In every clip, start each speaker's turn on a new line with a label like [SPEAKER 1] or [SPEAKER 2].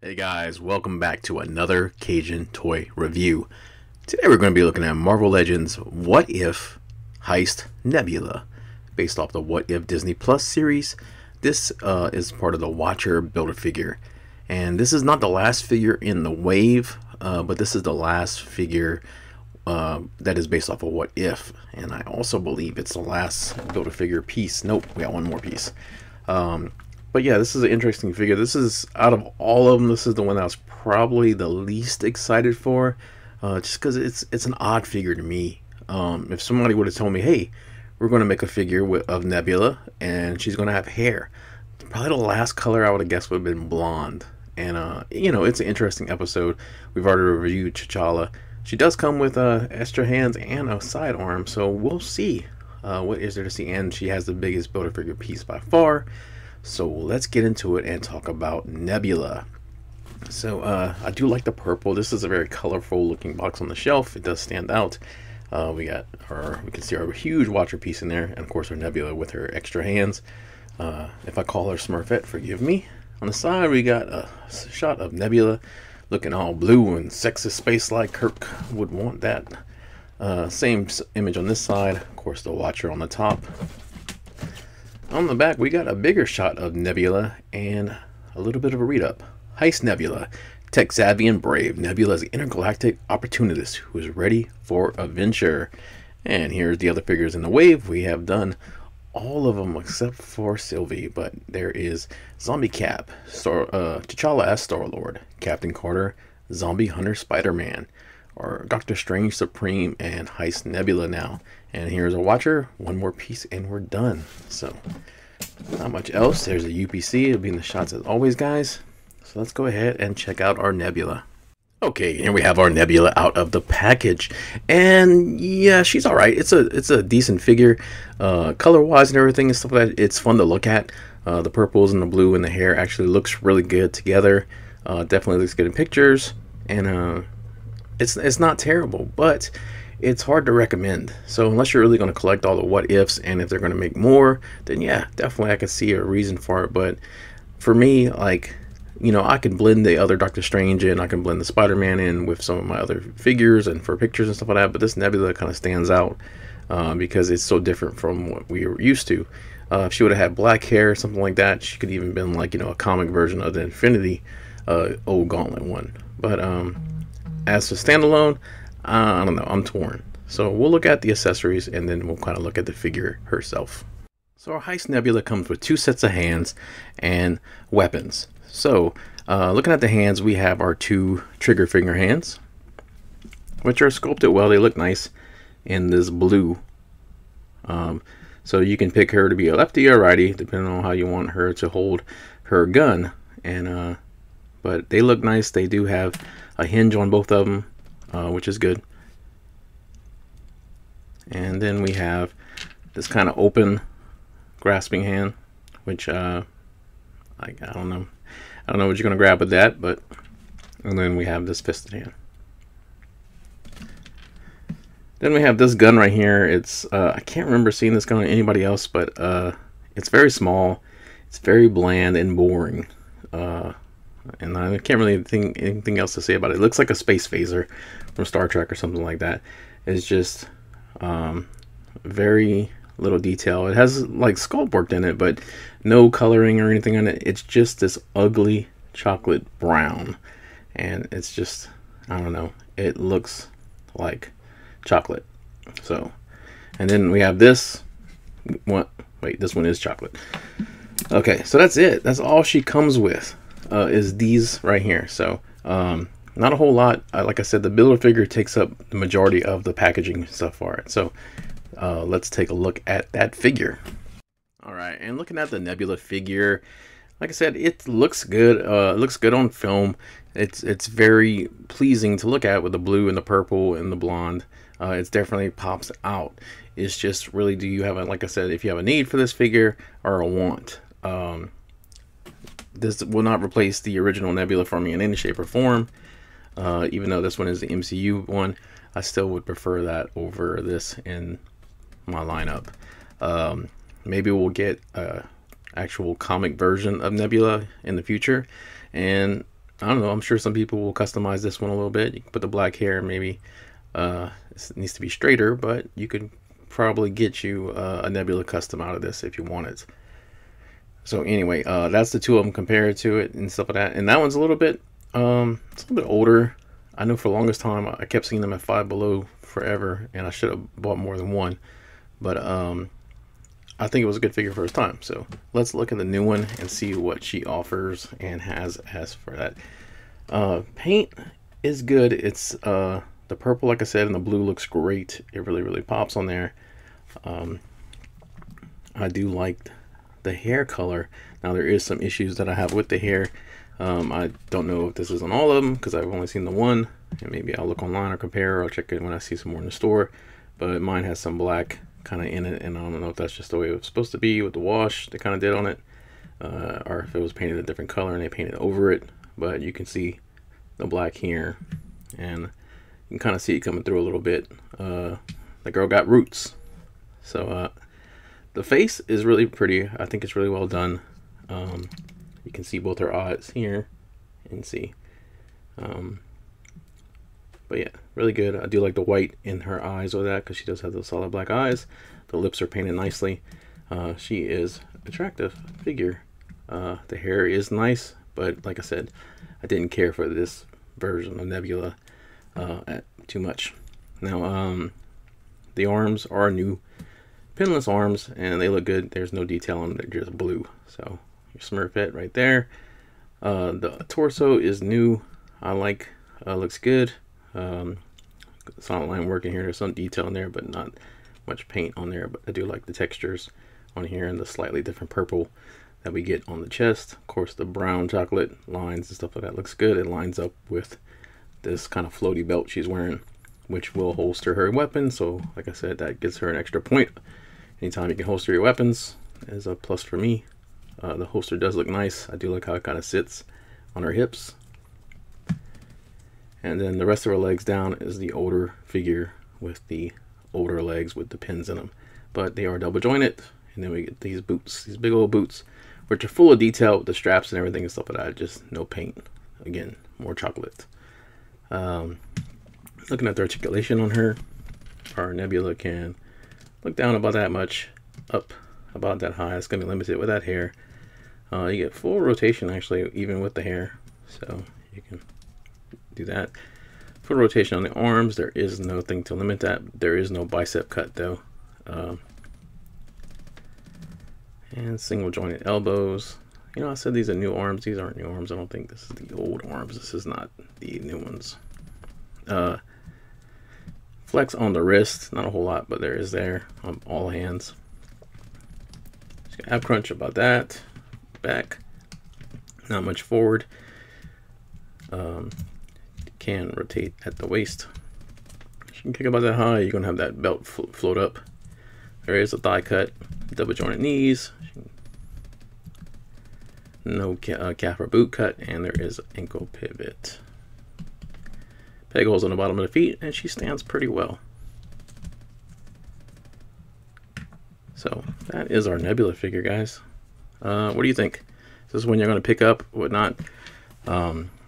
[SPEAKER 1] Hey guys, welcome back to another Cajun toy review. Today we're going to be looking at Marvel Legends What If Heist Nebula, based off the What If Disney Plus series. This is part of the Watcher Build-A-Figure, and this is not the last figure in the wave, but this is the last figure that is based off of What If, and I also believe it's the last Build-A-Figure piece. Nope, we got one more piece. But yeah, this is an interesting figure. This is, out of all of them, this is the one that I was probably the least excited for, just because it's an odd figure to me. If somebody would have told me, hey, we're going to make a figure of Nebula, and she's going to have hair, probably the last color I would have guessed would have been blonde. And, you know, it's an interesting episode. We've already reviewed T'Challa. She does come with extra hands and a sidearm, so we'll see what is there to see. And she has the biggest Build-A-Figure piece by far. So let's get into it and talk about Nebula. So I do like the purple. This is a very colorful looking box on the shelf. It does stand out. We can see our huge Watcher piece in there, and of course our Nebula with her extra hands. If I call her Smurfette, forgive me. On the side we got a shot of Nebula looking all blue and sexy space like Kirk would want that. Same image on this side. Of course the Watcher on the top. On the back, we got a bigger shot of Nebula and a little bit of a read-up. Heist Nebula. Tech savvy and brave, Nebula is an intergalactic opportunist who is ready for a venture. And here's the other figures in the wave. We have done all of them except for Sylvie, but there is Zombie Cap, T'Challa as Star-Lord, Captain Carter, Zombie Hunter Spider-Man, or Doctor Strange Supreme, and Heist Nebula now. And here's a Watcher, one more piece, and we're done. So, not much else. There's a UPC. It'll be in the shots as always, guys. So let's go ahead and check out our Nebula. Okay, here we have our Nebula out of the package, and yeah, she's all right. It's a decent figure, color-wise and everything and stuff like that. It's fun to look at. The purples and the blue and the hair actually looks really good together. Definitely looks good in pictures, and it's not terrible, but it's hard to recommend. So unless you're really going to collect all the what ifs, and if they're going to make more, then yeah, definitely I could see a reason for it. But for me, like, you know, I can blend the other Doctor Strange in, I can blend the Spider-Man in with some of my other figures and for pictures and stuff like that, but this Nebula kind of stands out because it's so different from what we were used to. If she would have had black hair or something like that, she could even been like, you know, a comic version of the Infinity old Gauntlet one. But as for standalone, I don't know, I'm torn. So we'll look at the accessories and then we'll kind of look at the figure herself. So our Heist Nebula comes with two sets of hands and weapons. So looking at the hands, we have our two trigger finger hands, which are sculpted well. They look nice in this blue. So you can pick her to be a lefty or righty, depending on how you want her to hold her gun. And but they look nice. They do have a hinge on both of them, which is good. And then we have this kind of open grasping hand, which I don't know what you're gonna grab with that, but and then we have this fisted hand. Then we have this gun right here. It's I can't remember seeing this gun on anybody else, but it's very small, it's very bland and boring, and I can't really think anything else to say about it. It looks like a space phaser from Star Trek or something like that. It's just very little detail. It has like sculpt work in it, but no coloring or anything on it. It's just this ugly chocolate brown, and it's just, I don't know, it looks like chocolate. So, and then we have this one. Wait, this one is chocolate. Okay, so that's it. That's all she comes with, is these right here. So not a whole lot. Like I said, the Build-A-Figure takes up the majority of the packaging stuff for it. So let's take a look at that figure. All right, and looking at the Nebula figure, like I said, it looks good. It looks good on film. It's very pleasing to look at with the blue and the purple and the blonde. It definitely pops out. It's just really, do you have a, like I said, if you have a need for this figure or a want. This will not replace the original Nebula for me in any shape or form. Even though this one is the MCU one, I still would prefer that over this in my lineup. Maybe we'll get a actual comic version of Nebula in the future, and I don't know. I'm sure some people will customize this one a little bit. You can put the black hair, maybe it needs to be straighter, but you could probably get you a Nebula custom out of this if you want it. So anyway, that's the two of them compared to it and stuff like that. And that one's a little bit, it's a little bit older. I know for the longest time I kept seeing them at Five Below forever, and I should have bought more than one. But I think it was a good figure for its time. So let's look at the new one and see what she offers and has as for that. Paint is good. It's the purple, like I said, and the blue looks great. It really pops on there. I do like the hair color. Now there is some issues that I have with the hair. I don't know if this is on all of them because I've only seen the one, and maybe I'll look online or compare, or I'll check it when I see some more in the store. But mine has some black kind of in it, and I don't know if that's just the way it was supposed to be with the wash they kind of did on it, or if it was painted a different color and they painted over it. But you can see the black here, and you can kind of see it coming through a little bit. The girl got roots. So the face is really pretty. I think it's really well done. You can see both her eyes here and see. But yeah, really good. I do like the white in her eyes with that because she does have those solid black eyes. The lips are painted nicely. She is attractive figure. The hair is nice, but like I said, I didn't care for this version of Nebula too much. Now, the arms are new pinless arms, and they look good. There's no detail on them. They're just blue. So your Smurfette right there. The torso is new. I like. Looks good. Solid line working here. There's some detail in there, but not much paint on there. But I do like the textures on here and the slightly different purple that we get on the chest. Of course, the brown chocolate lines and stuff like that looks good. It lines up with this kind of floaty belt she's wearing, which will holster her weapon. So like I said, that gives her an extra point. Anytime you can holster your weapons is a plus for me. The holster does look nice. I do like how it kind of sits on her hips. And then the rest of her legs down is the older figure with the older legs with the pins in them. But they are double jointed. And then we get these boots, these big old boots, which are full of detail with the straps and everything and stuff like that. Just no paint. Again, more chocolate. Looking at the articulation on her, our Nebula can look down about that much, up about that high. It's going to be limited with that hair. You get full rotation actually, even with the hair. So you can do that. Full rotation on the arms. There is nothing to limit that. There is no bicep cut though. And single jointed elbows. You know, I said these are new arms. These aren't new arms. I don't think this is the old arms. This is not the new ones. Flex on the wrist. Not a whole lot, but there is there on all hands. Ab crunch about that. Back. Not much forward. Can rotate at the waist. You can kick about that high. You're going to have that belt float up. There is a thigh cut. Double jointed knees. No calf or boot cut, and there is ankle pivot. Peg holes on the bottom of the feet, and she stands pretty well. So that is our Nebula figure, guys. What do you think? Is this one you're going to pick up, whatnot?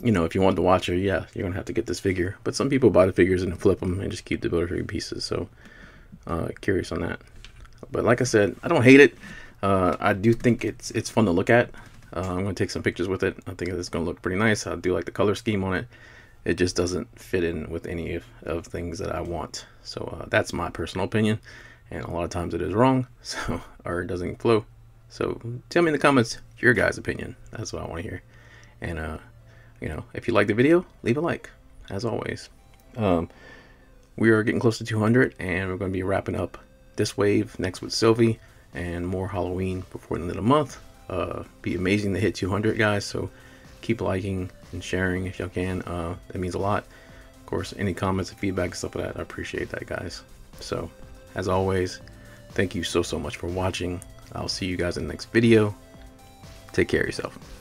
[SPEAKER 1] You know, if you want to watch her, yeah, you're going to have to get this figure. But some people buy the figures and flip them and just keep the builder pieces. So curious on that. But like I said, I don't hate it. I do think it's fun to look at. I'm going to take some pictures with it. I think it's going to look pretty nice. I do like the color scheme on it. It just doesn't fit in with any of things that I want. So that's my personal opinion. And a lot of times it is wrong. So, or it doesn't flow. So tell me in the comments your guys' opinion. That's what I want to hear. And, you know, if you like the video, leave a like, as always. We are getting close to 200, and we're going to be wrapping up this wave next with Sylvie and more Halloween before the end of the month. Be amazing to hit 200, guys. So keep liking and sharing if y'all can. That means a lot. Of course, any comments and feedback and stuff like that, I appreciate that, guys. So as always, thank you so much for watching. I'll see you guys in the next video. Take care of yourself.